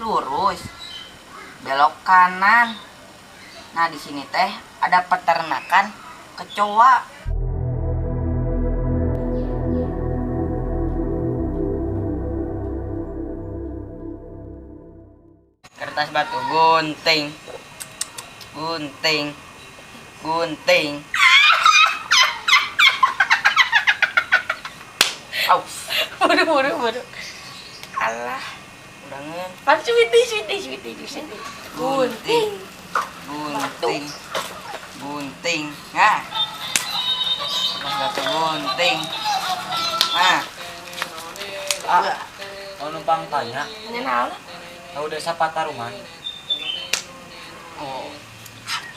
lurus, belok kanan. Nah, di sini teh ada peternakan kecoa. Kertas batu gunting. Gunting. Gunting. Aus. Waduh. Alah. Udangan. Pan sweetie. Gunting. Gunting. Gunting. Nah. Kertas batu gunting. Nah. Mau numpang tanya, Nyenaon? tahu desa Pataruman? Oh.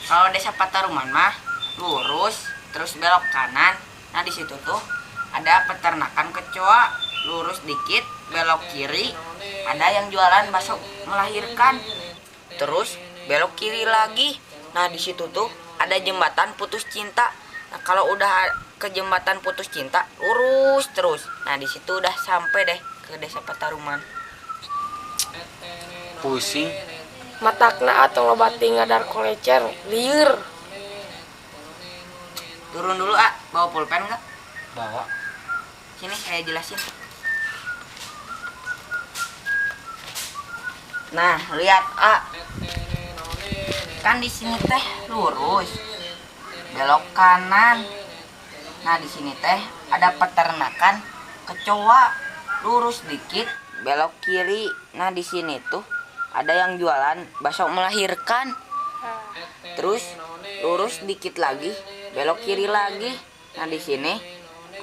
Kalau desa Pataruman mah lurus terus belok kanan. Nah, di situ tuh ada peternakan kecoa. Lurus dikit, belok kiri, ada yang jualan bakso melahirkan. Terus belok kiri lagi. Nah, di situ tuh ada jembatan putus cinta. Nah, kalau udah ke jembatan putus cinta, lurus terus. Nah, di situ udah sampai deh ke desa Pataruman. Pusing. Matakna atau ngobati ngadar kolecer, liur. Turun dulu, bawa pulpen nggak? Bawa. Sini saya jelasin. Nah, lihat kan di sini teh lurus, belok kanan. Nah, di sini teh ada peternakan kecoa. Lurus dikit, belok kiri. Nah, di sini tuh ada yang jualan bakso melahirkan. Terus lurus dikit lagi, belok kiri lagi. Nah, di sini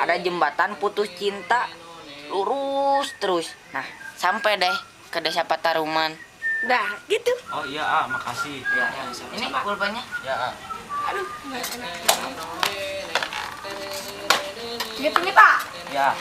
ada jembatan putus cinta. Lurus terus. Nah, sampai deh ke desa Pataruman. Dah, gitu. Oh iya, makasih. Ya, ini pulpennya. Ya, Aduh, nggak enak. Gitu nih, Pak. Ya.